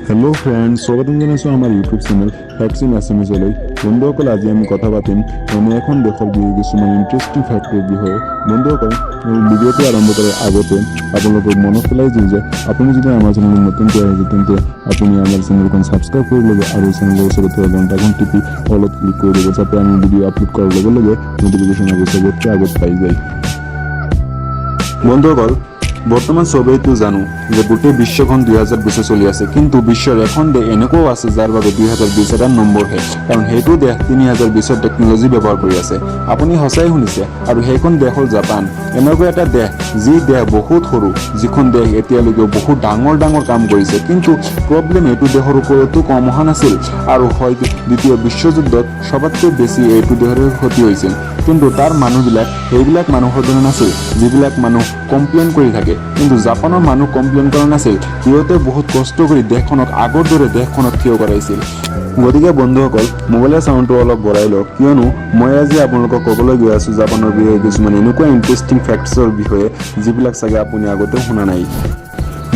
Hello friends, स्वागत জানাইছো আমাৰ YouTube channel Assamese লৈ। বন্ধুসকল, আজি আমি কথা পাতিম এনে এখন দেশৰ কিছুমান ইন্টাৰেষ্টিং ফ্যাক্টৰ বিষয়ে। বন্ধুসকল, ভিডিঅ'টো আৰম্ভ কৰাৰ আগতে আপোনালোকক মনত পেলাই দিওঁ যে আপুনি যদি আমাৰ চেনেলত নতুনকৈ আহিছে তেন্তে আপুনি আমাৰ চেনেলখন সাবস্ক্ৰাইব কৰি ল'ব আৰু চেনেলৰ ওচৰত থকা ঘণ্টাখন টিপি অলপ ক্লিক কৰি দিব যাতে আমি ভিডিঅ' আপলোড কৰাৰ লগে লগে নোটিফিকেশ্যন চবতকৈ আগত পাই যায়। বন্ধুসকল, বৰ্তমান সবেইতো জানো যে গোটেই বিশ্বখন 2020 চলি আছে, কিন্তু বিশ্বৰ এখন দেশ এনেকুৱাও আছে যাৰ বাবে 2020 এটা নম্বৰহে, কাৰণ সেইটো দেশ 3020 টেকনলজি ব্যৱহাৰ কৰি আছে। আপুনি সঁচাই শুনিছে, আৰু সেইখন দেশ হ'ল জাপান। এনেকুৱা এটা দেশ যি দেশ বহুত সৰু, যিখন দেশ এতিয়ালৈকে বহুত ডাঙৰ ডাঙৰ কাম কৰিছে, কিন্তু প্ৰব্লেম এইটো দেশৰ ওপৰতো কম অহা নাছিল, আৰু হয়তো দ্বিতীয় বিশ্বযুদ্ধত সবতকৈ বেছি এইটো দেশৰ ক্ষতি হৈছিল। কিন্তু তাৰ মানুহবিলাক সেইবিলাক মানুহৰ দৰে নাছিল যিবিলাক মানুহ কমপ্লেইন কৰি থাকে, কিন্তু জাপানৰ মানুহ কমপ্লেইন কৰা নাছিল। সিহঁতে বহুত কষ্ট কৰি দেশখনক আগৰ দৰে দেশখনক থিয় কৰাইছিল। গতিকে বন্ধুসকল, মোবাইলৰ চাউণ্ডটো অলপ বঢ়াই লওক, কিয়নো মই আজি আপোনালোকক ক'বলৈ গৈ আছোঁ জাপানৰ বিষয়ে কিছুমান এনেকুৱা ইণ্টাৰেষ্টিং ফেক্টছৰ বিষয়ে যিবিলাক চাগে আপুনি আগতেও শুনা নাই।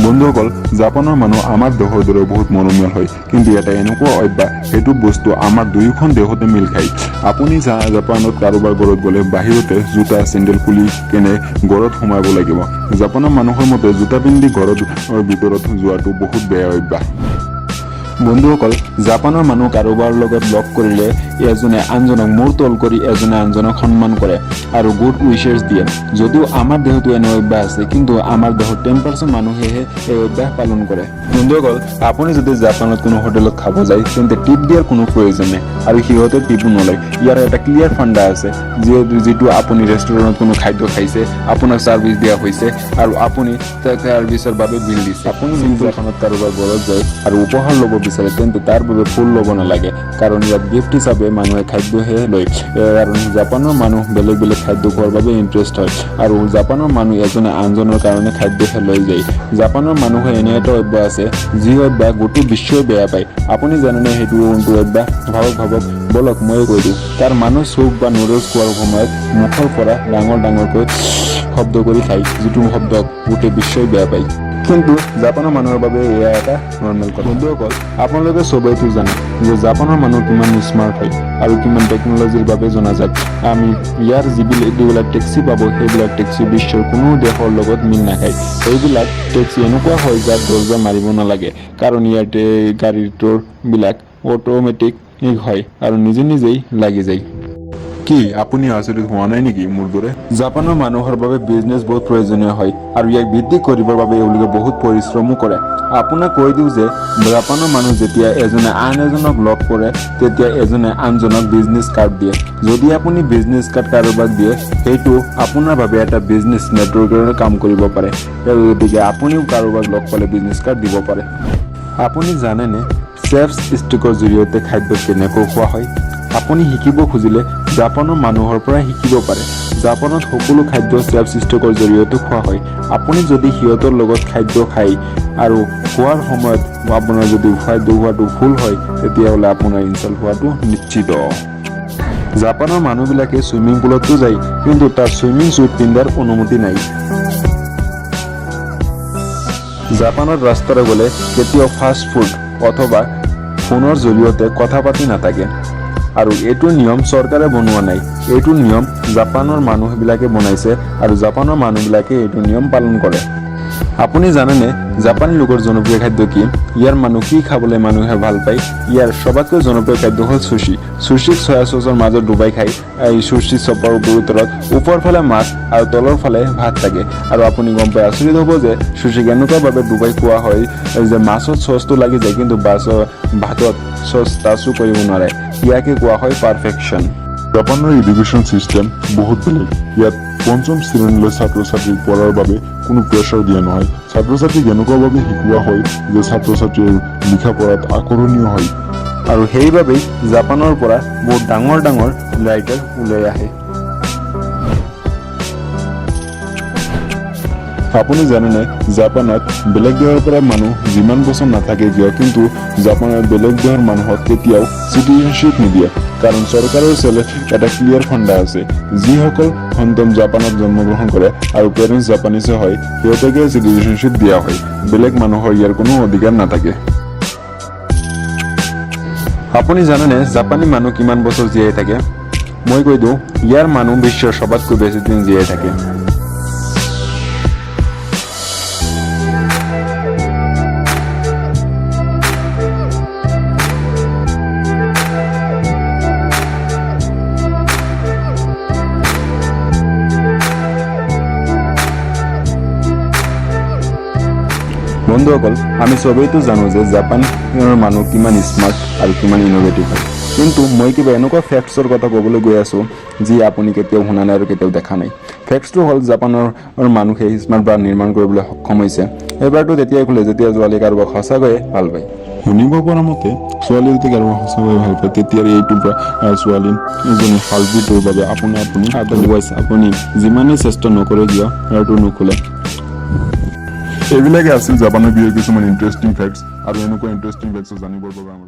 বন্ধুসকল, জাপানৰ মানুহ আমাৰ দেশৰ দৰে বহুত মৰমীয়াল হয়, কিন্তু এটা এনেকুৱা অভ্যাস, সেইটো বস্তু আমাৰ দুয়োখন দেশতে মিল খায়। আপুনি জাপানত কাৰোবাৰ ঘৰত গ'লে বাহিৰতে জোতা চেণ্ডেল খুলি কেনে ঘৰত সোমাব লাগিব। জাপানৰ মানুহৰ মতে জোতা পিন্ধি ঘৰৰ ভিতৰত যোৱাটো বহুত বেয়া অভ্যাস। বন্ধুসকল, জাপানৰ মানুহ কাৰোবাৰ লগত লগ কৰিলে এজনে আনজনক মূৰ তল কৰি এজনে আনজনক সন্মান কৰে আৰু গুড উইশেছ দিয়ে। যদিও আমাৰ দেশতো এনে অভ্যাস আছে, কিন্তু আমাৰ দেশৰ 10% মানুহেহে এই অভ্যাস পালন কৰে। বন্ধুসকল, আপুনি যদি জাপানত কোনো হোটেলত খাব যায় তেন্তে টিপ দিয়াৰ কোনো প্ৰয়োজন নাই, আৰু সিহঁতে টিপো নলয়। ইয়াৰ এটা ক্লিয়াৰ ফাণ্ডা আছে, যিটো আপুনি ৰেষ্টুৰেণ্টত কোনো খাদ্য খাইছে, আপোনাক ছাৰ্ভিচ দিয়া হৈছে আৰু আপুনি ছাৰ্ভিচৰ বাবে বিল দিছে। আপুনি যদি জাপানত কাৰোবাৰ ঘৰত যায় আৰু উপহাৰ ল'ব বিচাৰে তেন্তে তাৰ বাবে ফুল ল'ব নালাগে, কাৰণ ইয়াত গিফ্ট হিচাপে মানুহে খাদ্যহে লয়। কাৰণ জাপানৰ মানুহ বেলেগ বেলেগ খাদ্য খোৱাৰ বাবে ইণ্টাৰেষ্ট হয়, আৰু জাপানৰ মানুহ এজনে আনজনৰ কাৰণে খাদ্যহে লৈ যায়। জাপানৰ মানুহৰ এনে এটা অভ্যাস আছে যি অভ্যাস গোটেই বিশ্বই বেয়া পায়। আপুনি জানেনে সেইটো অভ্যাস? ভাবক বলক ময়ে কৈ দিওঁ। তাৰ মানুহ চুপ বা নুডলছ খোৱাৰ সময়ত মুখৰ পৰা ডাঙৰকৈ শব্দ কৰি খায়, যিটো শব্দ গোটেই বিশ্বই বেয়া পায়। কিন্তু জাপানৰ মানুহৰ বাবে এয়া এটা নৰ্মেল কথা। বন্ধুসকল, আপোনালোকে সবেইতো জানে যে জাপানৰ মানুহ কিমান স্মাৰ্ট হয় আৰু কিমান টেকনলজিৰ বাবে জনাজাত। আমি ইয়াৰ যিবিলাক টেক্সি পাব, সেইবিলাক টেক্সি বিশ্বৰ কোনো দেশৰ লগত মিল নাখায়। সেইবিলাক টেক্সি এনেকুৱা হয় যাত দৰ্জা মাৰিব নালাগে, কাৰণ ইয়াতে গাড়ীটোৰ বিলাক অট'মেটিক হয় আৰু নিজেই লাগি যায়। কি আপুনি আচৰিত হোৱা নাই নেকি মোৰ দৰে? জাপানৰ মানুহৰ বাবে বিজনেছ বহুত প্ৰয়োজনীয় হয়, আৰু ইয়াক বৃদ্ধি কৰিবৰ বাবে এওঁলোকে বহুত পৰিশ্ৰমো কৰে। আপোনাক কৈ দিওঁ যে জাপানৰ মানুহ যেতিয়া এজনে আন এজনক লগ কৰে তেতিয়া এজনে আনজনক বিজনেছ কাৰ্ড দিয়ে। যদি আপুনি বিজনেছ কাৰ্ড কাৰোবাক দিয়ে, সেইটো আপোনাৰ বাবে এটা বিজনেছ নেটৱৰ্কৰ কাম কৰিব পাৰে। গতিকে আপুনিও কাৰোবাক লগ পালে বিজনেছ কাৰ্ড দিব পাৰে। আপুনি জানেনে চেফছ ষ্টিকৰ জৰিয়তে খাদ্য কেনেকৈ খোৱা হয়? আপুনি শিকিব খুজিলে জাপানৰ মানুহৰ পৰা শিকিব পাৰে। জাপানত সকলো খাদ্য চেফ ষ্টিকৰ জৰিয়তে খোৱা হয়। আপুনি যদি সিহঁতৰ লগত খাদ্য খায় আৰু খোৱাৰ সময়ত আপোনাৰ যদি খাদ্য খোৱাটো ভুল হয়, তেতিয়াহ'লে আপোনাৰ ইনচাল্ট হোৱাটো নিশ্চিত। জাপানৰ মানুহবিলাকে চুইমিং পুলতো যায়, কিন্তু তাৰ চুইমিং স্যুট পিন্ধাৰ অনুমতি নাই। জাপানত ৰাস্তাৰে গ'লে কেতিয়াও ফাষ্ট ফুড অথবা ফোনৰ জৰিয়তে কথা পাতি নাথাকে, আৰু এইটো নিয়ম চৰকাৰে বনোৱা নাই। এইটো নিয়ম জাপানৰ মানুহবিলাকে বনাইছে, আৰু জাপানৰ মানুহবিলাকে এইটো নিয়ম পালন কৰে। আপুনি জানেনে জাপানী লোকৰ জনপ্ৰিয় খাদ্য কি? ইয়াৰ মানুহ কি খাবলৈ মানুহে ভাল পায়? ইয়াৰ সবাতকৈ জনপ্ৰিয় খাদ্য হ'ল সুশি। সুশিক চয়া চচৰ মাজত ডুবাই খায়। এই সুশি চপৰ ভিতৰত ওপৰ ফালে মাছ আৰু তলৰ ফালে ভাত থাকে, আৰু আপুনি গম পাই আচৰিত হ'ব যে সুশিক এনেকুৱাভাৱে ডুবাই খোৱা হয় যে মাছত চচটো লাগি যায়, কিন্তু ভাতত চচ টাচো কৰিব নোৱাৰে। ইয়াকে কোৱা হয় পাৰফেকশ্যন। জাপানৰ এডুকেশ্যন চিষ্টেম বহুত বেলেগ। ইয়াত পঞ্চম শ্ৰেণীলৈ ছাত্ৰ ছাত্ৰীক পঢ়াৰ বাবে কোনো প্ৰেছাৰ দিয়া নহয়। ছাত্ৰ ছাত্ৰীক এনেকুৱাভাৱে শিকোৱা হয় যে ছাত্ৰ ছাত্ৰীৰ লিখা পঢ়াত আকৰ্ষণীয় হয়, আৰু সেইবাবেই জাপানৰ পৰা বহুত ডাঙৰ ৰাইটাৰ ওলাই আহে। আপুনি জানেনে জাপানত বেলেগ দেশৰ পৰা মানুহ যিমান বছৰ নাথাকে কিয়, কিন্তু জাপানৰ বেলেগ দেশৰ মানুহক কেতিয়াও চিটিজেনশ্বিপ নিদিয়ে, কাৰণ চৰকাৰৰ এটা ক্লিয়াৰ ফাণ্ডা আছে। যিসকল সন্তান জাপানত জন্মগ্ৰহণ কৰে আৰু পেৰেণ্টছ জাপানিজ হয়, সিহঁতকে চিটিজেনশ্বিপ দিয়া হয়। বেলেগ মানুহৰ ইয়াৰ কোনো অধিকাৰ নাথাকে। আপুনি জানেনে জাপানী মানুহ কিমান বছৰ জীয়াই থাকে? মই কৈ দিওঁ, ইয়াৰ মানুহ বিশ্বৰ সবাতকৈ বেছি দিন জীয়াই থাকে। বন্ধুসকল, আমি সবেইতো জানো যে জাপানৰ মানুহ কিমান স্মাৰ্ট আৰু কিমান ইনোভেটিভ হয়। কিন্তু মই কিবা এনেকুৱা ফেক্টছৰ কথা ক'বলৈ গৈ আছোঁ যি আপুনি কেতিয়াও শুনা নাই আৰু কেতিয়াও দেখা নাই। ফেক্টছটো হ'ল জাপানৰ মানুহে স্মাৰ্ট ব্ৰাণ্ড নিৰ্মাণ কৰিবলৈ সক্ষম হৈছে। এবাৰতো তেতিয়াই খোলে যেতিয়া ছোৱালী কাৰোবাক সঁচাকৈয়ে ভাল পায়। শুনিব পৰা মতে ছোৱালী যদি কাৰোবাক সঁচাকৈয়ে ভাল পায় তেতিয়া এইটো ছোৱালী এজনী হাৰ্টবিটৰ বাবে আদাৰৱাইজ আপুনি যিমানেই চেষ্টা নকৰে কিয় সেইটো নুখোলে। এইবিলাকে আছিল জাপানৰ বিষয়ে কিছুমান ইণ্টাৰেষ্টিং ফেক্টছ আৰু এনেকুৱা ইণ্টাৰেষ্টিং ফেক্টছ জানিবৰ বাবে আমাৰ